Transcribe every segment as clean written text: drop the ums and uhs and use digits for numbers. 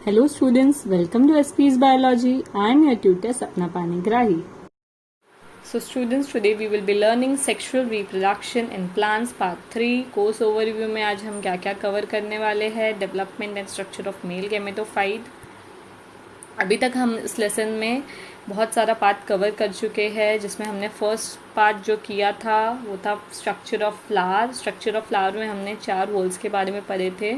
Hello students, welcome to SP's Biology. I am your tutor Sapna Panigrahi. So students, today we will be learning sexual reproduction in plants part 3. Course overview में आज हम क्या क्या cover करने वाले हैं. Development and structure of male gametophyte. अभी तक हम इस लेसन में बहुत सारा पार्ट कवर कर चुके हैं, जिसमें हमने फर्स्ट पार्ट जो किया था वो था structure of flower. Structure of flower में हमने 4 रोल्स के बारे में पढ़े थे,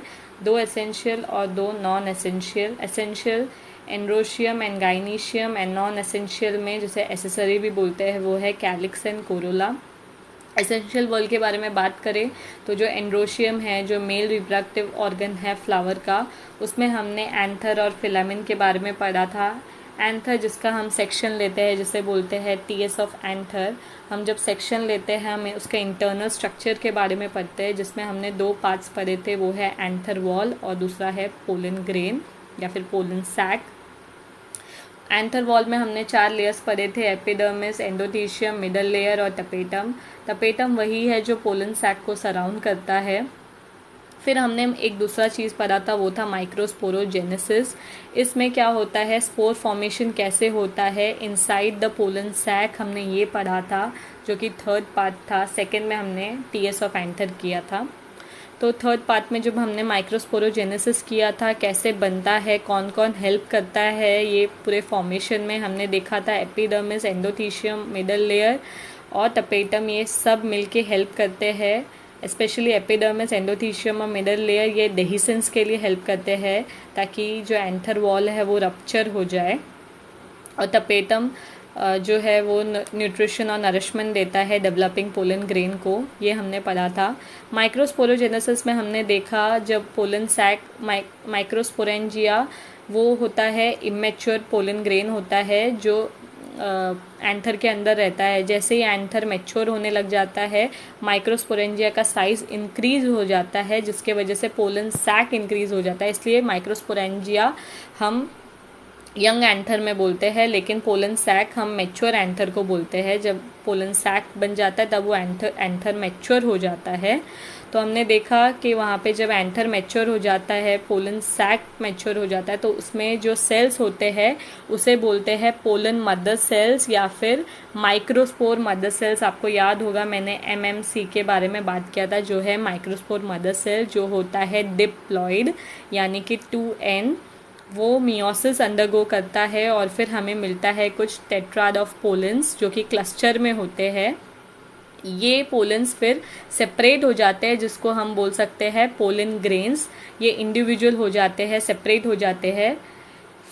2 एसेंशियल और 2 non essential. Essential androecium and gynoecium, and non essential में जिसे एसेसरी भी बोलते हैं वो है calyx and Corolla. Essential world के बारे में बात करें तो जो एंड्रोशियम है, जो मेल रिप्रोडक्टिव ऑर्गन है फ्लावर का, उसमें हमने एंथर और फिलामेंट के बारे में पढ़ा था. एंथर जिसका हम सेक्शन लेते हैं, जिसे बोलते हैं टीएस ऑफ एंथर. हम जब सेक्शन लेते हैं हमें उसके इंटरनल स्ट्रक्चर के बारे में पढ़ते हैं, जिसमें हमने 2 पार्ट्स पढ़े थे, वो है एंथर वॉल और दूसरा है पोलन ग्रेन या फिर पोलन सैक. एंथर वॉल में हमने 4 लेयर्स पढ़े थे, एपिडर्मिस, एंडोथीशियम, मिडल लेयर और टपेटम. टपेटम वही है जो पोलन सैक को सराउंड करता है. फिर हमने एक दूसरा चीज़ पढ़ा था, वो था माइक्रोस्पोरोजेनेसिस. इसमें क्या होता है, स्पोर फॉर्मेशन कैसे होता है इनसाइड द पोलन सैक, हमने ये पढ़ा था, जो कि थर्ड पार्ट था. सेकेंड में हमने टीएस ऑफ एंथर किया था. तो थर्ड पार्ट में जब हमने माइक्रोस्पोरोजेनेसिस किया था, कैसे बनता है, कौन कौन हेल्प करता है ये पूरे फॉर्मेशन में, हमने देखा था एपिडर्मिस, एंडोथीशियम, मिडल लेयर और टपेटम, ये सब मिलके हेल्प करते हैं. स्पेशली एपिडर्मिस, एंडोथीशियम और मिडल लेयर ये डेहिसेंस के लिए हेल्प करते हैं, ताकि जो एंथर वॉल है वो रप्चर हो जाए. और टपेटम जो है वो न्यूट्रिशन और नरिशमेंट देता है डेवलपिंग पोलन ग्रेन को. ये हमने पढ़ा था. माइक्रोस्पोरोजेनेसिस में हमने देखा जब पोलन सैक माइक्रोस्पोरेंजिया वो होता है, इमेच्योर पोलन ग्रेन होता है जो एंथर के अंदर रहता है. जैसे ही एंथर मैच्योर होने लग जाता है, माइक्रोस्पोरेंजिया का साइज इंक्रीज हो जाता है, जिसके वजह से पोलन सैक इंक्रीज हो जाता है. इसलिए माइक्रोस्पोरेंजिया हम यंग एंथर में बोलते हैं, लेकिन पोलन सैक हम मैच्योर एंथर को बोलते हैं. जब पोलन सैक बन जाता है तब वो एंथर मैच्योर हो जाता है. तो हमने देखा कि वहाँ पे जब एंथर मैच्योर हो जाता है, पोलन सैक मैच्योर हो जाता है, तो उसमें जो सेल्स होते हैं उसे बोलते हैं पोलन मदर सेल्स या फिर माइक्रोस्पोर मदर सेल्स. आपको याद होगा मैंने एमएमसी के बारे में बात किया था, जो है माइक्रोस्पोर मदर सेल, जो होता है डिप्लॉइड यानी कि 2n. वो मियोसिस अंडरगो करता है और फिर हमें मिलता है कुछ टेट्राड ऑफ पोलेंस, जो कि क्लस्टर में होते हैं. ये पोलेंस फिर सेपरेट हो जाते हैं, जिसको हम बोल सकते हैं पोलन ग्रेन्स. ये इंडिविजुअल हो जाते हैं, सेपरेट हो जाते हैं.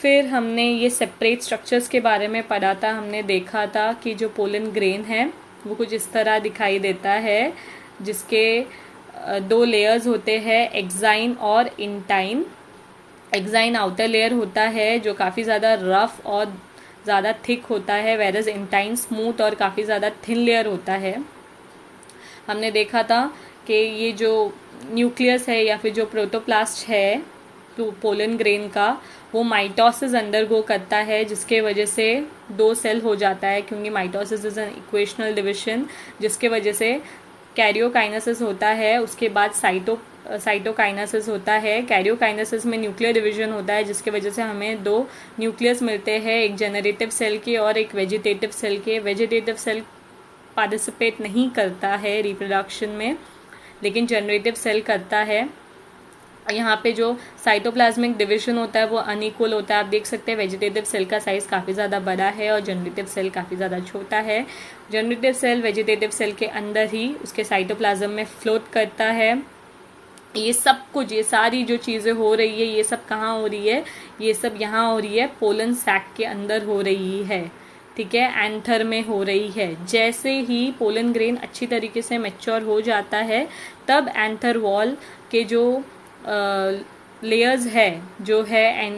फिर हमने ये सेपरेट स्ट्रक्चर्स के बारे में पढ़ा था. हमने देखा था कि जो पोलन ग्रेन है वो कुछ इस तरह दिखाई देता है, जिसके 2 लेयर्स होते हैं, एक्साइन और इंटाइन. एक्साइन आउटर लेयर होता है जो काफ़ी ज़्यादा रफ और ज़्यादा थिक होता है, वेरस इंटाइन स्मूथ और काफ़ी ज़्यादा थिन लेयर होता है. हमने देखा था कि ये जो न्यूक्लियस है या फिर जो प्रोटोप्लास्ट है पोलन ग्रेन का, वो माइटोसिस अंडरगो करता है, जिसके वजह से 2 सेल हो जाता है, क्योंकि mitosis is an equational division, जिसके वजह से कैरियोकाइनेसिस होता है. उसके बाद साइटोकाइनेसिस होता है. कैरियोकाइनेसिस में न्यूक्लियर डिवीजन होता है, जिसके वजह से हमें 2 न्यूक्लियस मिलते हैं, एक जेनरेटिव सेल के और एक वेजिटेटिव सेल के. वेजिटेटिव सेल पार्टिसिपेट नहीं करता है रिप्रोडक्शन में, लेकिन जनरेटिव सेल करता है. यहाँ पे जो साइटोप्लाज्मिक डिवीजन होता है वो अनइक्वल होता है. आप देख सकते हैं वेजिटेटिव सेल का साइज काफ़ी ज़्यादा बड़ा है और जनरेटिव सेल काफ़ी ज़्यादा छोटा है. जनरेटिव सेल वेजिटेटिव सेल के अंदर ही उसके साइटोप्लाज्म में फ्लोट करता है. ये सब कुछ, ये सारी जो चीज़ें हो रही है, ये सब कहाँ हो रही है, ये सब यहाँ हो रही है, पोलन सैक के अंदर हो रही है. ठीक है, एंथर में हो रही है. जैसे ही पोलन ग्रेन अच्छी तरीके से मैच्योर हो जाता है, तब एंथर वॉल के जो लेयर्स है, जो है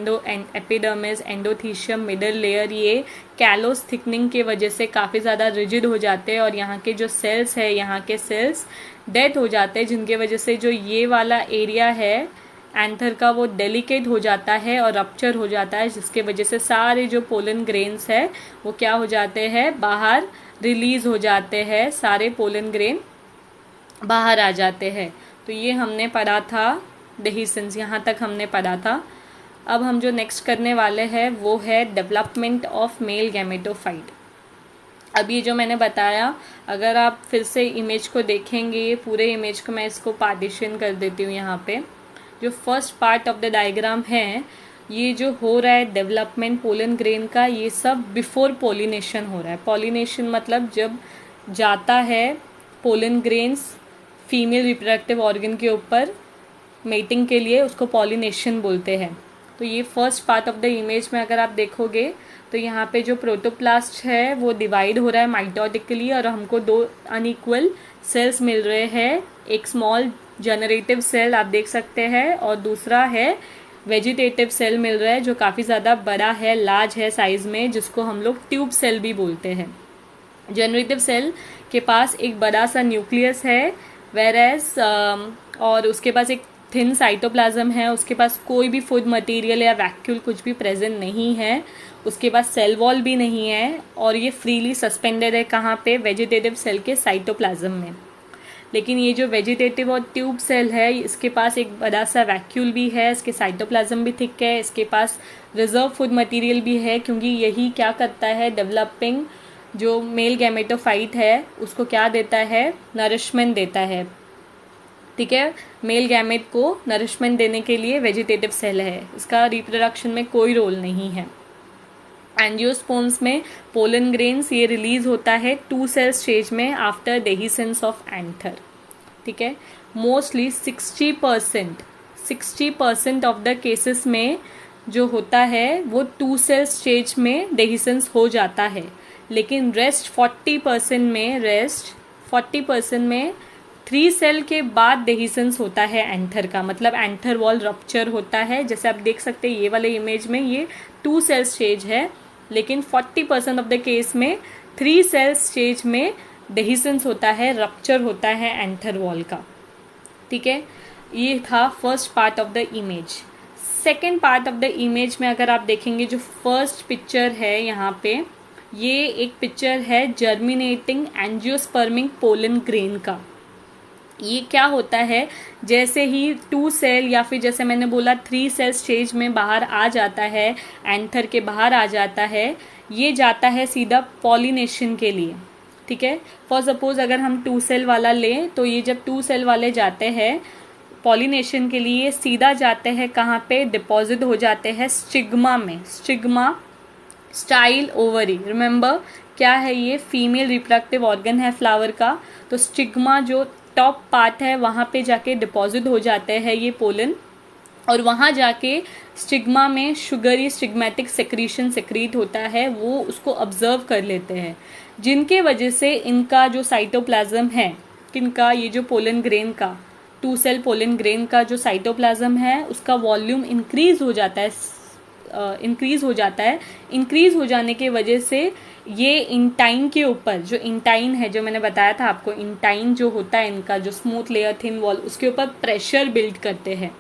एपिडर्मिस, एंडोथीशियम, मिडल लेयर, ये कैलोस थिकनिंग के वजह से काफ़ी ज़्यादा रिजिड हो जाते हैं और यहाँ के जो सेल्स है, यहाँ के सेल्स डेड हो जाते हैं, जिनके वजह से जो ये वाला एरिया है एंथर का वो डेलिकेट हो जाता है और रप्चर हो जाता है, जिसके वजह से सारे जो पोलन ग्रेन्स है वो क्या हो जाते हैं, बाहर रिलीज हो जाते हैं. सारे पोलन ग्रेन बाहर आ जाते हैं. तो ये हमने पढ़ा था डेहिसेंस, यहाँ तक हमने पढ़ा था. अब हम जो नेक्स्ट करने वाले हैं वो है डेवलपमेंट ऑफ मेल गैमेटोफाइट। अब ये जो मैंने बताया, अगर आप फिर से इमेज को देखेंगे, पूरे इमेज को मैं इसको पार्टीशन कर देती हूँ यहाँ पे। जो first part of the diagram है, ये जो हो रहा है डेवलपमेंट पोलन ग्रेन का, ये सब बिफोर पोलिनेशन हो रहा है। पोलिनेशन मतलब जब जाता है pollen grains female reproductive organ के ऊपर मेटिंग के लिए, उसको पॉलिनेशन बोलते हैं। तो ये first part of the image में अगर आप देखोगे तो यहाँ पे जो प्रोटोप्लास्ट है वो डिवाइड हो रहा है माइटोटिकली, और हमको 2 अनइक्वल सेल्स मिल रहे हैं। एक स्मॉल जनरेटिव सेल आप देख सकते हैं, और दूसरा है वेजिटेटिव सेल मिल रहा है जो काफ़ी ज़्यादा बड़ा है, लार्ज है साइज में, जिसको हम लोग ट्यूब सेल भी बोलते हैं। जनरेटिव सेल के पास एक बड़ा सा न्यूक्लियस है, वेरएस और उसके पास एक थिन साइटोप्लाज्म है, उसके पास कोई भी फूड मटेरियल या वैक्यूल कुछ भी प्रेजेंट नहीं है, उसके पास सेल वॉल भी नहीं है, और ये फ्रीली सस्पेंडेड है कहाँ पे, वेजिटेटिव सेल के साइटोप्लाज्म में। लेकिन ये जो वेजिटेटिव और ट्यूब सेल है, इसके पास एक बड़ा सा वैक्यूल भी है, इसके साइटोप्लाज्म भी थिक है, इसके पास रिजर्व फूड मटेरियल भी है, क्योंकि यही क्या करता है, डेवलपिंग जो मेल गैमेटोफाइट है उसको क्या देता है, नरिशमेंट देता है। ठीक है, मेल गैमेट को नरिशमेंट देने के लिए वेजिटेटिव सेल है, इसका रिप्रोडक्शन में कोई रोल नहीं है। एंजियोस्पर्म्स में पोलन ग्रेन्स ये रिलीज होता है 2 सेल स्टेज में आफ्टर डेहिसेंस ऑफ एंथर। ठीक है, मोस्टली 60% ऑफ द केसेस में जो होता है वो 2 सेल स्टेज में डेहिसेंस हो जाता है, लेकिन रेस्ट 40% में 3 सेल के बाद डेहिसेंस होता है एंथर का, मतलब एंथर वॉल रप्चर होता है। जैसे आप देख सकते हैं ये वाले इमेज में ये 2 सेल स्टेज है, लेकिन 40% ऑफ द केस में 3 सेल स्टेज में डेहिसेंस होता है, रप्चर होता है एंथर वॉल का। ठीक है, ये था first part of the image. Second part of the image में अगर आप देखेंगे, जो फर्स्ट पिक्चर है यहाँ पे, ये एक पिक्चर है जर्मिनेटिंग एंजियोस्पर्मिक पोलन ग्रेन का। ये क्या होता है, जैसे ही 2 सेल या फिर जैसे मैंने बोला 3 सेल स्टेज में बाहर आ जाता है, एंथर के बाहर आ जाता है, ये जाता है सीधा पॉलिनेशन के लिए। ठीक है, फॉर सपोज अगर हम 2 सेल वाला लें, तो ये जब 2 सेल वाले जाते हैं पॉलिनेशन के लिए, सीधा जाते हैं कहाँ पे, डिपॉजिट हो जाते हैं स्टिग्मा में। स्टिग्मा स्टाइल ओवरी, रिमेंबर क्या है, ये फीमेल रिप्रोडक्टिव ऑर्गन है फ्लावर का। तो स्टिग्मा जो टॉप पार्ट है वहाँ पे जाके डिपॉजिट हो जाते हैं ये पोलन, और वहाँ जाके स्टिग्मा में शुगरी स्टिग्मेटिक सेक्रीशन सेक्रीट होता है, वो उसको ऑब्जर्व कर लेते हैं, जिनके वजह से इनका जो साइटोप्लाज्म है, किनका, ये जो पोलन ग्रेन का 2 सेल पोलन ग्रेन का जो साइटोप्लाज्म है उसका वॉल्यूम इंक्रीज हो जाता है। इंक्रीज हो जाने की वजह से ये इंटाइन के ऊपर, जो इंटाइन है जो मैंने बताया था आपको, इंटाइन जो होता है इनका जो स्मूथ लेयर थिन वॉल, उसके ऊपर प्रेशर बिल्ड करते हैं।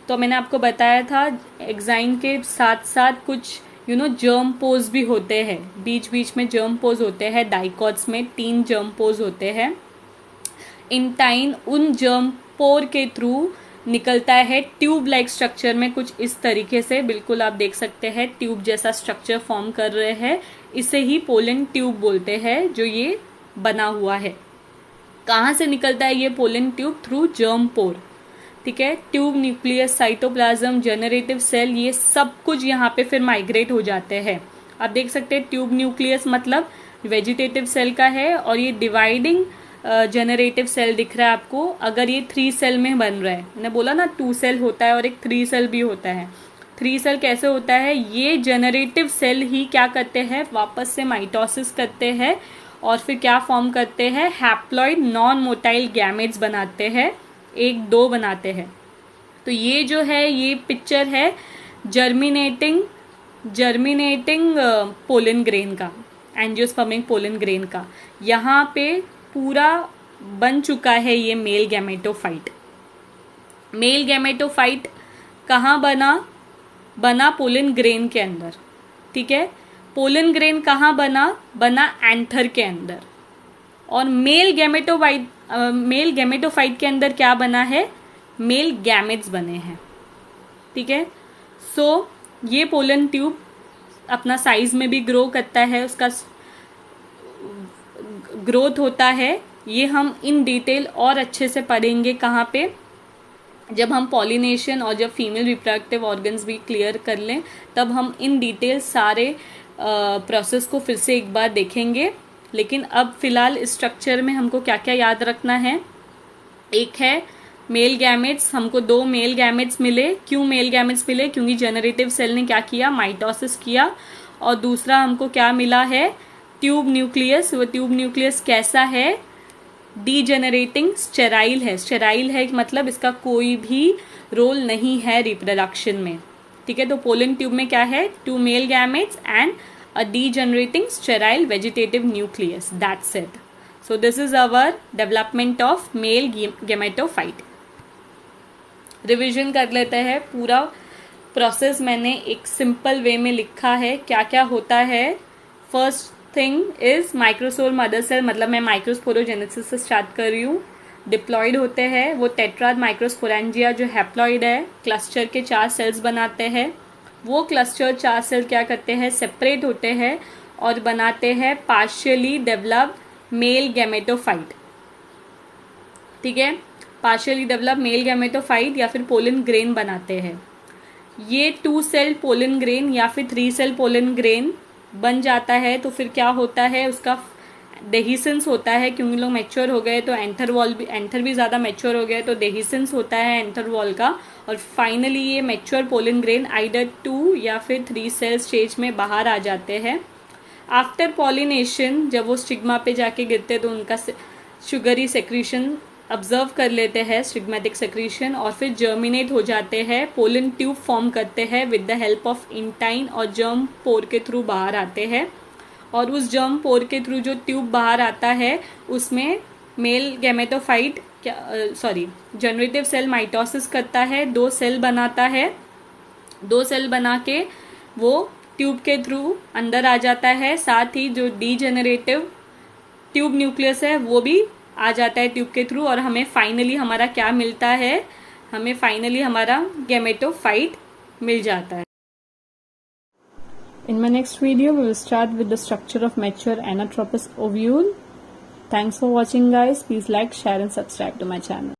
तो मैंने आपको बताया था एक्साइन के साथ साथ कुछ जर्म पोज भी होते हैं, बीच बीच में जर्म पोज होते हैं। डाइकॉट्स में 3 जर्म पोज होते हैं। इंटाइन उन जर्म पोर के थ्रू निकलता है ट्यूब लाइक स्ट्रक्चर में, कुछ इस तरीके से, बिल्कुल आप देख सकते हैं ट्यूब जैसा स्ट्रक्चर फॉर्म कर रहे हैं। इसे ही पोलन ट्यूब बोलते हैं जो ये बना हुआ है। कहाँ से निकलता है ये pollen tube, through germ pore. ठीक है, tube, nucleus, cytoplasm, generative cell, ये सब कुछ यहाँ पे फिर माइग्रेट हो जाते हैं। आप देख सकते हैं ट्यूब न्यूक्लियस मतलब वेजिटेटिव सेल का है, और ये डिवाइडिंग जनरेटिव सेल दिख रहा है आपको। अगर ये 3 सेल में बन रहा है, मैंने बोला ना 2 सेल होता है और एक 3 सेल भी होता है। 3 सेल कैसे होता है, ये जनरेटिव सेल ही क्या करते हैं, वापस से माइटोसिस करते हैं और फिर क्या फॉर्म करते हैं, हैप्लॉइड नॉन मोटाइल गैमेट्स बनाते हैं, 1-2 बनाते हैं। तो ये जो है, ये पिक्चर है जर्मिनेटिंग पोलन ग्रेन का, एंजियोस्पर्मिक पोलन ग्रेन का। यहाँ पे पूरा बन चुका है ये मेल गैमेटोफाइट। मेल गैमेटोफाइट कहाँ बना पोलन ग्रेन के अंदर। ठीक है, पोलन ग्रेन कहाँ बना एंथर के अंदर। और मेल गैमेटोफाइट के अंदर क्या बना है, मेल गैमेट्स बने हैं। ठीक है, सो ये पोलन ट्यूब अपना साइज में भी ग्रो करता है, उसका ग्रोथ होता है। ये हम इन डिटेल और अच्छे से पढ़ेंगे कहाँ पे, जब हम पॉलिनेशन और जब फीमेल रिप्रोडक्टिव ऑर्गन्स भी क्लियर कर लें, तब हम इन डिटेल सारे प्रोसेस को फिर से एक बार देखेंगे। लेकिन अब फिलहाल स्ट्रक्चर में हमको क्या क्या याद रखना है। एक है मेल गैमेट्स, हमको 2 मेल गैमेट्स मिले। क्यों मेल गैमेट्स मिले? क्योंकि जेनरेटिव सेल ने क्या किया, माइटोसिस किया। और दूसरा हमको क्या मिला है, ट्यूब न्यूक्लियस। वो ट्यूब न्यूक्लियस कैसा है, डीजेनरेटिंग स्टेराइल है। स्टेराइल है मतलब इसका कोई भी रोल नहीं है रिप्रोडक्शन में, ठीक है। तो पोलन ट्यूब में क्या है, 2 male gametes and a degenerating sterile vegetative nucleus, that's it. So this is our development of male gametophyte. Revision कर लेते हैं, पूरा प्रोसेस मैंने एक सिंपल वे में लिखा है, क्या क्या होता है। First thing is microspore mother cell, मतलब मैं माइक्रोस्पोरोजेनेसिस से स्टार्ट कर रही हूँ। डिप्लॉयड होते हैं वो टेट्राड माइक्रोस्पोरेंजिया जो हैप्लॉइड है, क्लस्टर के 4 सेल्स बनाते हैं। वो क्लस्टर 4 सेल क्या करते हैं, सेपरेट होते हैं और बनाते हैं पार्शियली डेवलप्ड मेल गैमेटोफाइट, ठीक है। पार्शियली डेवलप मेल गैमेटोफाइट या फिर पोलन ग्रेन बनाते हैं। ये 2 सेल पोलन ग्रेन या फिर 3 सेल पोलन ग्रेन बन जाता है तो फिर क्या होता है, उसका डेहिसेंस होता है। क्योंकि लोग मैच्योर हो गए तो एंथर भी ज़्यादा मैच्योर हो गए तो डेहिसेंस होता है एंथर वॉल का। और फाइनली ये मैच्योर पोलन ग्रेन आइदर 2 या फिर 3 सेल स्टेज में बाहर आ जाते हैं। आफ्टर पॉलिनेशन जब वो स्टिग्मा पे जाके गिरते तो उनका शुगरी सेक्रीशन ऑब्जर्व कर लेते हैं, स्टिग्मेटिक सेक्रीशन, और फिर जर्मिनेट हो जाते हैं, पोलन ट्यूब फॉर्म करते हैं with the help of intine और जर्म पोर के थ्रू बाहर आते हैं। और उस जर्म पोर के थ्रू जो ट्यूब बाहर आता है उसमें male gametophyte generative cell mitosis करता है, 2 सेल बनाता है। 2 सेल बना के वो ट्यूब के थ्रू अंदर आ जाता है। साथ ही जो डीजेनरेटिव ट्यूब न्यूक्लियस है वो भी आ जाता है ट्यूब के थ्रू, और हमें फाइनली हमारा क्या मिलता है, हमें फाइनली हमारा गैमेटोफाइट मिल जाता है। In my next video, we will start with the structure of mature anatropous ovule. Thanks for watching guys. Please like, share and subscribe to my channel.